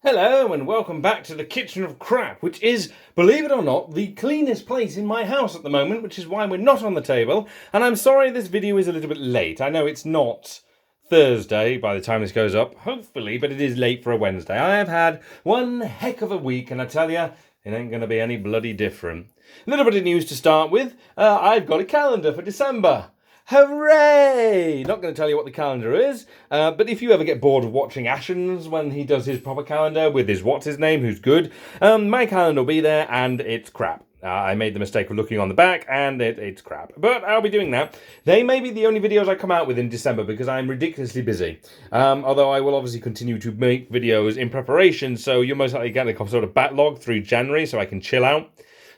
Hello and welcome back to the Kitchen of Crap, which is, believe it or not, the cleanest place in my house at the moment, which is why we're not on the table. And I'm sorry this video is a little bit late. I know it's not Thursday by the time this goes up, hopefully, but it is late for a Wednesday. I have had one heck of a week, and I tell you, it ain't going to be any bloody different. A little bit of news to start with. I've got a calendar for December. Hooray! Not going to tell you what the calendar is, but if you ever get bored of watching Ashens when he does his proper calendar with his what's-his-name, who's good, my calendar will be there, and it's crap. I made the mistake of looking on the back, and it's crap. But I'll be doing that. They may be the only videos I come out with in December, because I'm ridiculously busy. Although I will obviously continue to make videos in preparation, so you'll most likely get a sort of backlog through January, so I can chill out.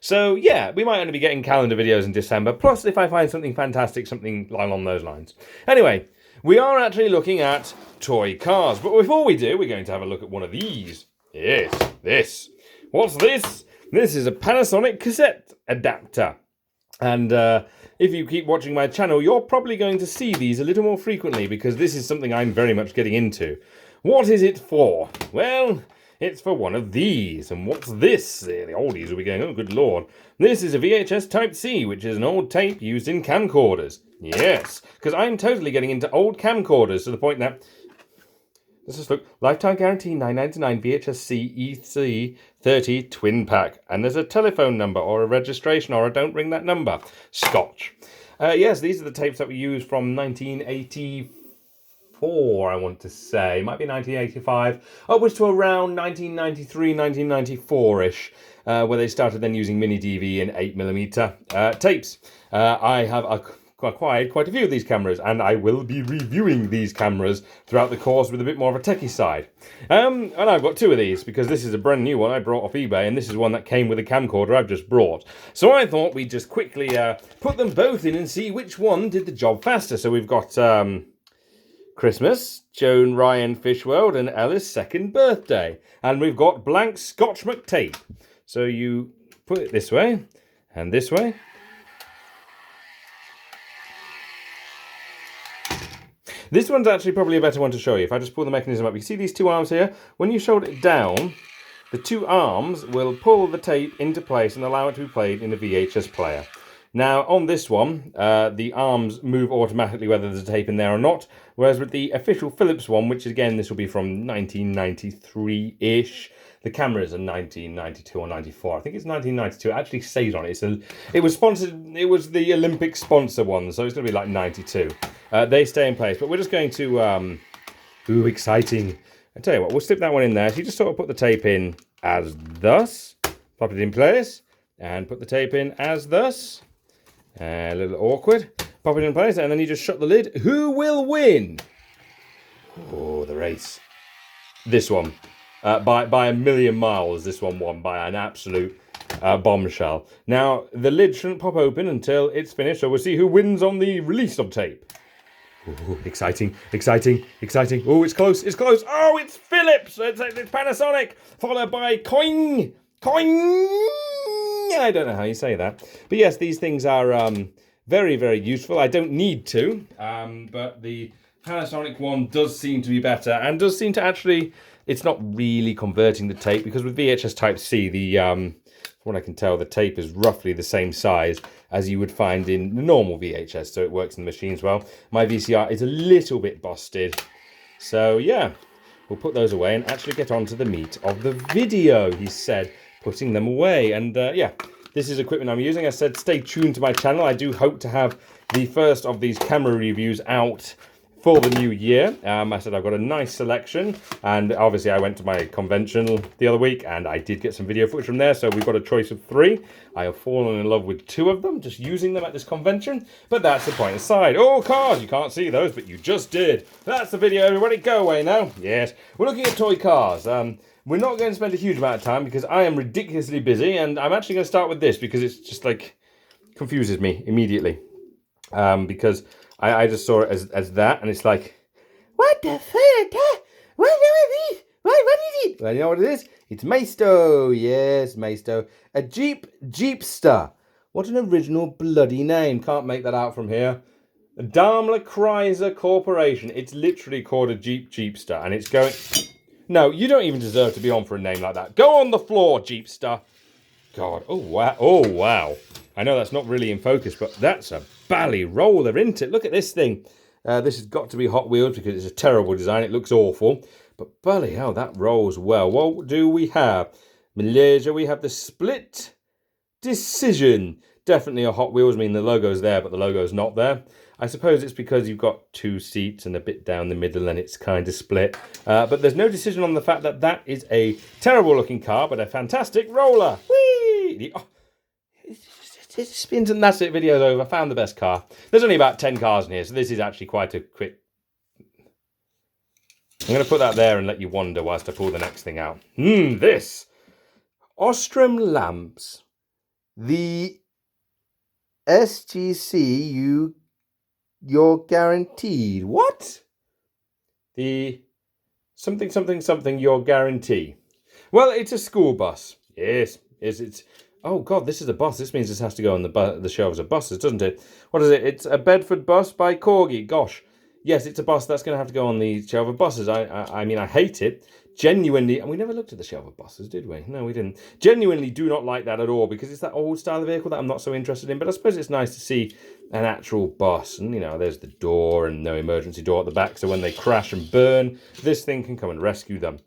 So, yeah, we might only be getting calendar videos in December, plus if I find something fantastic, something along those lines. Anyway, we are actually looking at toy cars, but before we do, we're going to have a look at one of these. Yes, this. What's this? This is a Panasonic cassette adapter. And if you keep watching my channel, you're probably going to see these a little more frequently, because this is something I'm very much getting into. What is it for? Well, it's for one of these. And what's this? The oldies will be going, oh, good lord. This is a VHS Type-C, which is an old tape used in camcorders. Yes, because I'm totally getting into old camcorders to the point that... Let's just look. Lifetime guarantee, $9.99 VHS-C EC30 twin pack. And there's a telephone number or a registration or a don't ring that number. Scotch. Yes, these are the tapes that we used from 1984. I want to say. Might be 1985, upwards to around 1993, 1994-ish, where they started then using mini DV and 8mm tapes. I have acquired quite a few of these cameras, and I will be reviewing these cameras throughout the course with a bit more of a techie side. And I've got two of these, because this is a brand new one I brought off eBay, and this is one that came with a camcorder I've just brought. So I thought we'd just quickly put them both in and see which one did the job faster. So we've got... Christmas, Joan Ryan Fishworld, and Ella's second birthday. And we've got blank Scotch McTape. So you put it this way, and this way. This one's actually probably a better one to show you. If I just pull the mechanism up, you can see these two arms here. When you showed it down, the two arms will pull the tape into place and allow it to be played in a VHS player. Now, on this one, the arms move automatically whether there's a tape in there or not, whereas with the official Philips one, which again, this will be from 1993-ish, the camera is a 1992 or 94. I think it's 1992. It actually says on it. It was sponsored, it was the Olympic sponsor one, so it's going to be like 92. They stay in place, but we're just going to, ooh, exciting. I tell you what, we'll slip that one in there. So you just sort of put the tape in as thus, pop it in place, and put the tape in as thus. A little awkward. Pop it in place, and then you just shut the lid. Who will win? Oh, the race. This one. By a million miles, this one won by an absolute bombshell. Now, the lid shouldn't pop open until it's finished, so we'll see who wins on the release of tape. Ooh, exciting, exciting, exciting. Oh, it's close, it's close. Oh, it's Philips. It's Panasonic, followed by Coing. Coing. I don't know how you say that. But yes, these things are very, very useful. I don't need to, but the Panasonic one does seem to be better and does seem to actually, it's not really converting the tape, because with VHS Type-C, from what I can tell, the tape is roughly the same size as you would find in the normal VHS, so it works in the machines well. My VCR is a little bit busted. So yeah, we'll put those away and actually get on to the meat of the video, he said, putting them away. And yeah, this is equipment I'm using. I said stay tuned to my channel. I do hope to have the first of these camera reviews out for the new year. I said I've got a nice selection, and obviously I went to my convention the other week and I did get some video footage from there, so we've got a choice of 3. I have fallen in love with 2 of them, just using them at this convention, but that's the point aside. Oh, cars, you can't see those, but you just did. That's the video, everybody. Go away now. Yes, we're looking at toy cars. We're not going to spend a huge amount of time because I am ridiculously busy, and I'm actually going to start with this because it's just like confuses me immediately. Because I just saw it as that, and it's like, what the fuck? What is it? What is it? Well, you know what it is? It's Maisto. Yes, Maisto. A Jeepster. What an original bloody name. Can't make that out from here. Daimler Chrysler Corporation. It's literally called a Jeepster, and it's going... No, you don't even deserve to be on for a name like that. Go on the floor, Jeepster. God, oh wow, oh wow. I know that's not really in focus, but that's a bally roller, isn't it? Look at this thing. This has got to be Hot Wheels because it's a terrible design. It looks awful. But bally hell, that rolls well. What do we have? Malaysia, we have the Split Decision. Definitely a Hot Wheels. I mean, the logo's there, but the logo's not there. I suppose it's because you've got two seats and a bit down the middle and it's kind of split. But there's no decision on the fact that that is a terrible looking car, but a fantastic roller. Whee! Oh, it spins and that's it. Video's over. Found the best car. There's only about 10 cars in here, so this is actually quite a quick... I'm going to put that there and let you wander whilst I pull the next thing out. This. Ostrom lamps. The SGC you're guaranteed. What? The something your guarantee. Well, it's a school bus. Yes, it's. Oh God, this is a bus. This means this has to go on the shelves of buses, doesn't it? What is it? It's a Bedford bus by Corgi. Gosh, yes, it's a bus that's going to have to go on the shelf of buses. I mean, I hate it. Genuinely, and we never looked at the shelf of buses, did we? No, we didn't. Genuinely do not like that at all because it's that old style of vehicle that I'm not so interested in. But I suppose it's nice to see an actual bus. And, you know, there's the door and no emergency door at the back. So when they crash and burn, this thing can come and rescue them.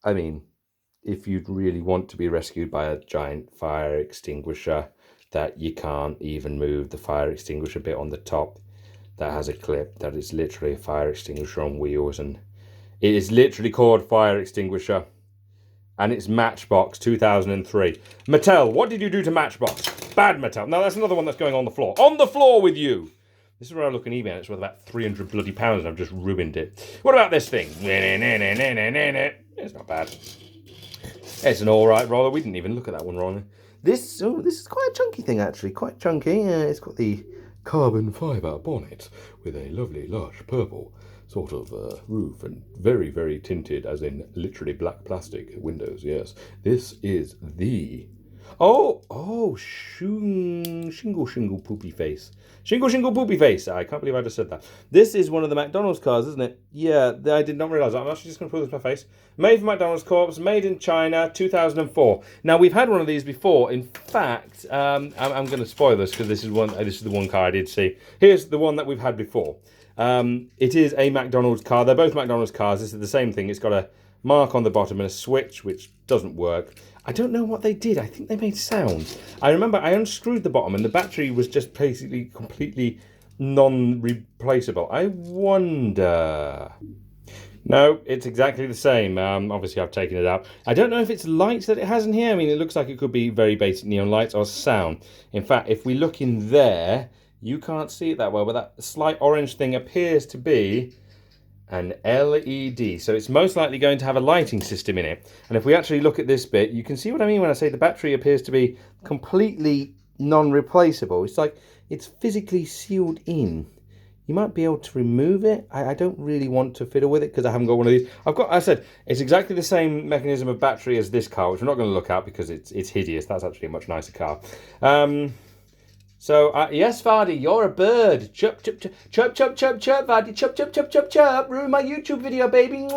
I mean, if you'd really want to be rescued by a giant fire extinguisher that you can't even move the fire extinguisher bit on the top, that has a clip that is literally a fire extinguisher on wheels, and it is literally called Fire Extinguisher. And it's Matchbox 2003. Mattel, what did you do to Matchbox? Bad Mattel. Now that's another one that's going on the floor. On the floor with you! This is where I look on eBay and it's worth about 300 bloody pounds and I've just ruined it. What about this thing? It's not bad. It's an alright roller. We didn't even look at that one, Ron. This is quite a chunky thing actually. Quite chunky. It's got the carbon fibre bonnet with a lovely large purple sort of roof and very, very tinted, as in literally black plastic windows. Yes, this is the shingle poopy face. Shingle poopy face. I can't believe I just said that. This is one of the McDonald's cars, isn't it? Yeah, I did not realise that. I'm actually just going to put this in my face. Made for McDonald's Corps, made in China, 2004. Now we've had one of these before. In fact, I'm going to spoil this because this is the one car I did see. Here's the one that we've had before. It is a McDonald's car. They're both McDonald's cars. This is the same thing. It's got a mark on the bottom and a switch, which doesn't work. I don't know what they did. I think they made sound. I remember I unscrewed the bottom and the battery was just basically completely non-replaceable. I wonder... No, it's exactly the same. Obviously, I've taken it out. I don't know if it's lights that it has in here. I mean, it looks like it could be very basic neon lights or sound. In fact, if we look in there, you can't see it that well, but that slight orange thing appears to be an LED. So it's most likely going to have a lighting system in it. And if we actually look at this bit, you can see what I mean when I say the battery appears to be completely non-replaceable. It's like it's physically sealed in. You might be able to remove it. I don't really want to fiddle with it because I haven't got one of these. I said, it's exactly the same mechanism of battery as this car, which we're not going to look at because it's hideous. That's actually a much nicer car. Yes, Vardy, you're a bird. Chirp, chirp, chirp, chirp, chirp, chirp, chirp, Vardy, chirp, chirp, chirp, chirp, chirp. Ruin my YouTube video, baby.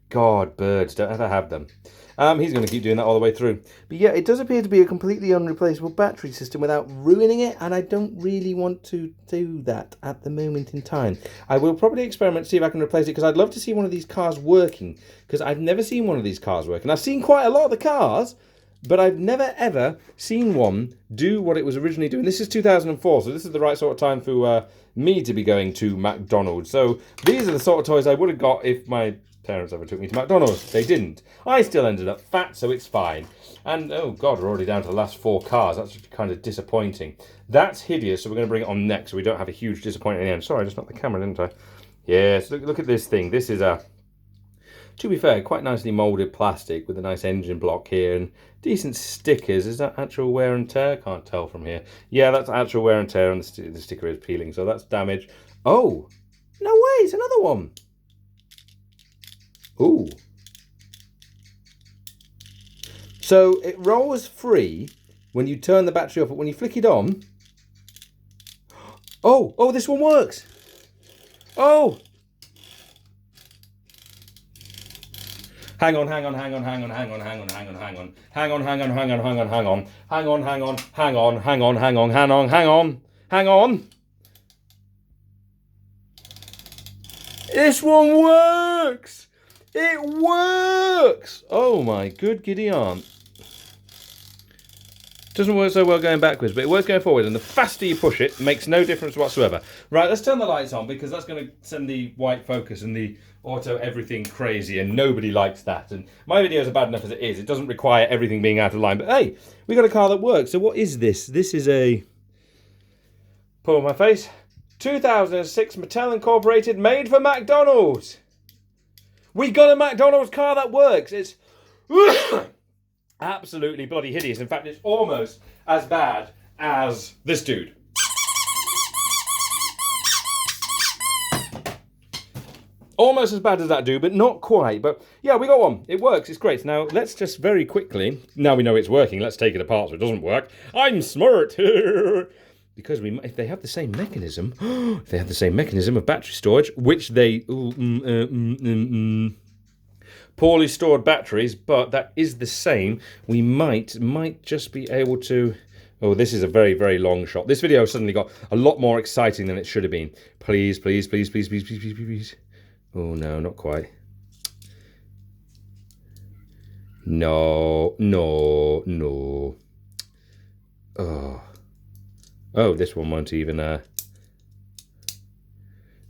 God, birds, don't ever have them. He's going to keep doing that all the way through. But yeah, it does appear to be a completely unreplaceable battery system without ruining it, and I don't really want to do that at the moment in time. I will probably experiment to see if I can replace it, because I'd love to see one of these cars working, because I've never seen one of these cars working. I've seen quite a lot of the cars, but I've never ever seen one do what it was originally doing. This is 2004, so this is the right sort of time for me to be going to McDonald's. So these are the sort of toys I would have got if my parents ever took me to McDonald's. They didn't. I still ended up fat, so it's fine. And, oh God, we're already down to the last 4 cars. That's kind of disappointing. That's hideous, so we're going to bring it on next so we don't have a huge disappointment in the end. Sorry, I just knocked the camera, didn't I? Yes, look at this thing. This is to be fair, quite nicely moulded plastic with a nice engine block here and decent stickers. Is that actual wear and tear? Can't tell from here. Yeah, that's actual wear and tear, and the sticker is peeling, so that's damage. Oh, no way, it's another one. Ooh. So it rolls free when you turn the battery off, but when you flick it on... Oh, this one works. Oh! Hang on, hang on, hang on, hang on, hang on, hang on, hang on, hang on. Hang on, hang on, hang on, hang on, hang on. Hang on, hang on, hang on, hang on, hang on, hang on, hang on. Hang on. This one works! It works! Oh my good giddy aunt. Doesn't work so well going backwards, but it works going forward, and the faster you push it, makes no difference whatsoever. Right, let's turn the lights on, because that's going to send the white focus and the auto everything crazy, and nobody likes that. And my videos are bad enough as it is. It doesn't require everything being out of line, but hey, we got a car that works. So what is this? This is a... Pull my face. 2006 Mattel Incorporated, made for McDonald's. We got a McDonald's car that works. It's absolutely bloody hideous. In fact, it's almost as bad as this dude. Almost as bad as that dude, but not quite. But yeah, we got one. It works. It's great. Now, let's just very quickly, now we know it's working, let's take it apart so it doesn't work. I'm smart. Because if they have the same mechanism, if they have the same mechanism of battery storage, which they poorly stored batteries, but that is the same, we might just be able to. Oh, this is a very, very long shot. This video suddenly got a lot more exciting than it should have been. Please, please, please, please, please, please, please, please. Oh no, not quite. No, no, no. Oh, this one won't even...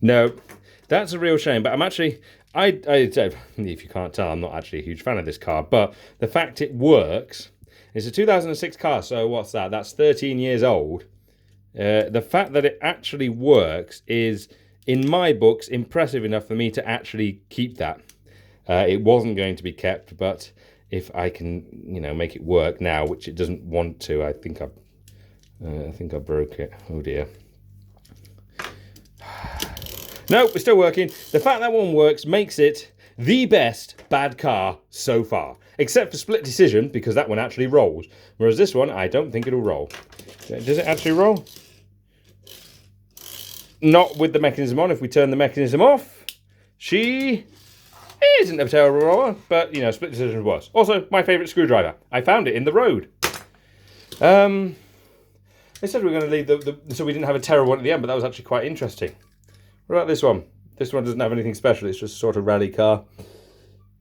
No, that's a real shame. But I'm actually... if you can't tell, I'm not actually a huge fan of this car. But the fact it works... It's a 2006 car, so what's that? That's 13 years old. The fact that it actually works is, in my books, impressive enough for me to actually keep that. It wasn't going to be kept, but if I can, make it work now, which it doesn't want to, I think I broke it. Oh dear. No, we're still working. The fact that one works makes it the best bad car so far. Except for split decision, because that one actually rolls. Whereas this one, I don't think it'll roll. Does it actually roll? Not with the mechanism on. If we turn the mechanism off, she isn't a terrible roller, but, split decision was. Also, my favourite screwdriver. I found it in the road. They said we were going to leave so we didn't have a terrible one at the end, but that was actually quite interesting. What about this one? This one doesn't have anything special. It's just a sort of rally car.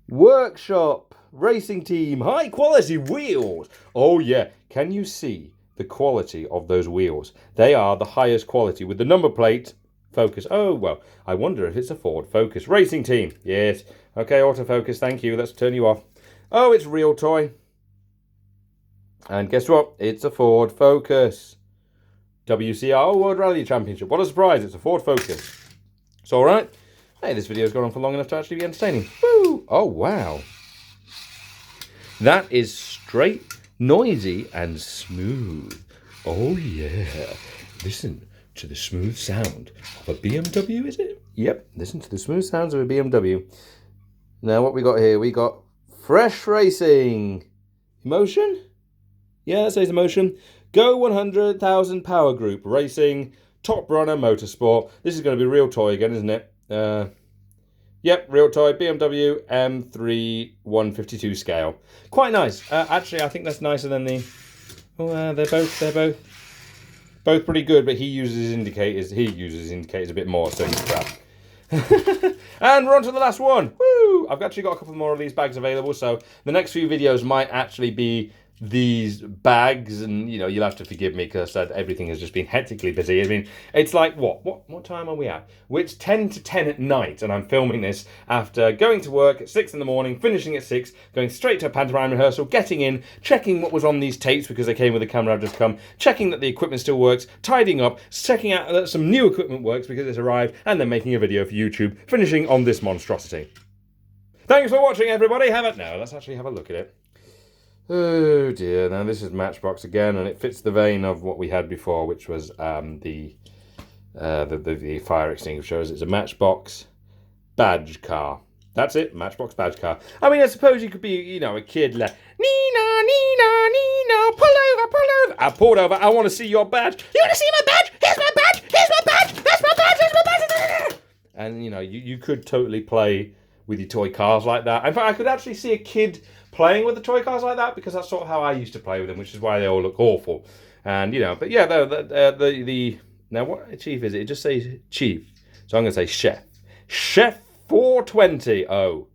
Workshop, racing team, high quality wheels. Oh yeah, can you see the quality of those wheels? They are the highest quality with the number plate Focus. Oh, well, I wonder if it's a Ford Focus racing team. Yes. Okay, autofocus, thank you. Let's turn you off. Oh, it's real toy. And guess what? It's a Ford Focus. WCR World Rally Championship. What a surprise. It's a Ford Focus. It's all right. Hey, this video's gone on for long enough to actually be entertaining. Woo! Oh, wow. That is straight, noisy, and smooth. Oh, yeah. Listen to the smooth sound of a BMW, is it? Yep, listen to the smooth sounds of a BMW. Now, what we got here? We got Fresh Racing. Emotion? Yeah, that says emotion. Go 100,000 Power Group Racing, Top Runner Motorsport. This is going to be real toy again, isn't it? Yep, real toy, BMW M3 152 scale. Quite nice. Actually, I think that's nicer than the... Oh, they're both pretty good, but he uses indicators a bit more, so he's crap. And we're on to the last one. Woo! I've actually got a couple more of these bags available, so the next few videos might actually be these bags, and you'll have to forgive me because everything has just been hectically busy. I mean, it's like what time are we at? It's 10 to 10 at night, and I'm filming this after going to work at 6 in the morning, finishing at 6, going straight to a pantomime rehearsal, getting in, checking what was on these tapes because they came with the camera I've just come, checking that the equipment still works, tidying up, checking out that some new equipment works because it's arrived, and then making a video for YouTube, finishing on this monstrosity. Thanks for watching, everybody. Let's actually have a look at it. Oh dear, now this is Matchbox again, and it fits the vein of what we had before, which was the fire extinguishers. It's a Matchbox badge car. That's it, Matchbox badge car. I mean, I suppose you could be, a kid like, Nina, Nina, Nina, pull over. I pulled over, I want to see your badge. You want to see my badge? Here's my badge, here's my badge, that's my badge, here's my badge. And, you could totally play with your toy cars like that. In fact, I could actually see a kid playing with the toy cars like that, because that's sort of how I used to play with them, which is why they all look awful. And, you know, but yeah, the now what chief is it? It just says chief. So I'm going to say chef. Chef 420. Oh.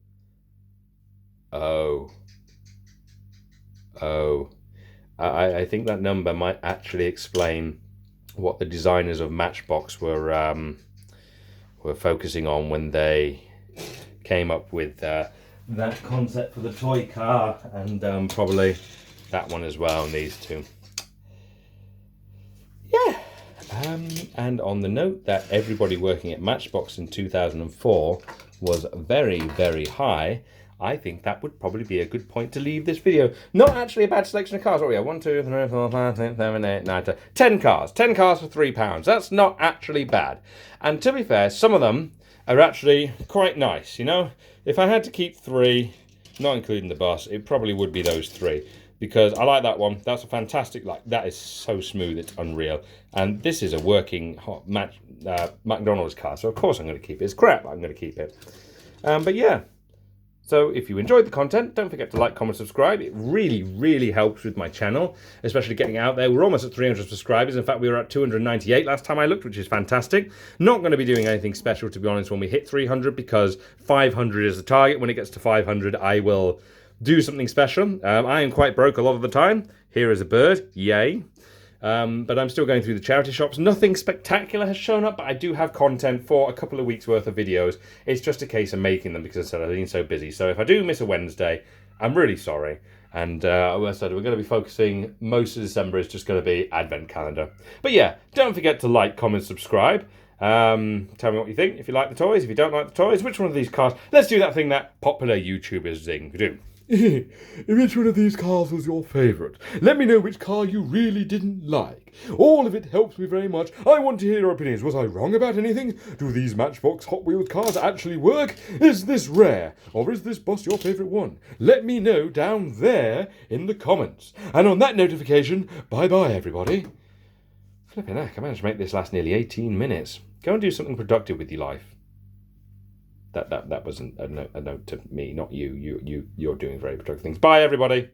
I think that number might actually explain what the designers of Matchbox were focusing on when they came up with that concept for the toy car, and probably that one as well, and these two. Yeah. And on the note that everybody working at Matchbox in 2004 was very, very high, I think that would probably be a good point to leave this video. Not actually a bad selection of cars. What are we at? 1, 2, 3, 4, 5, 6, 7, 8, 9, 10. 10 cars. 10 cars for £3. That's not actually bad. And to be fair, some of them are actually quite nice, you know? If I had to keep 3, not including the bus, it probably would be those 3. Because I like that one. That's a fantastic, like, that is so smooth, it's unreal. And this is a working hot McDonald's car, so of course I'm going to keep it. It's crap, but I'm going to keep it. But yeah. So if you enjoyed the content, don't forget to like, comment, subscribe. It really, really helps with my channel, especially getting out there. We're almost at 300 subscribers. In fact, we were at 298 last time I looked, which is fantastic. Not going to be doing anything special, to be honest, when we hit 300, because 500 is the target. When it gets to 500, I will do something special. I am quite broke a lot of the time. Here is a bird. Yay. But I'm still going through the charity shops. Nothing spectacular has shown up, but I do have content for a couple of weeks worth of videos. It's just a case of making them, because I've been so busy. So if I do miss a Wednesday, I'm really sorry. And as I said, we're going to be focusing, most of December is just going to be Advent calendar. But yeah, don't forget to like, comment, subscribe. Tell me what you think. If you like the toys, if you don't like the toys, which one of these cars? Let's do that thing that popular YouTubers do. Which one of these cars was your favourite? Let me know which car you really didn't like. All of it helps me very much. I want to hear your opinions. Was I wrong about anything? Do these Matchbox Hot Wheels cars actually work? Is this rare? Or is this bus your favourite one? Let me know down there in the comments. And on that notification, bye-bye everybody. Flipping heck, I managed to make this last nearly 18 minutes. Go and do something productive with your life. That wasn't a note to me, not you. You're doing very productive things. Bye, everybody.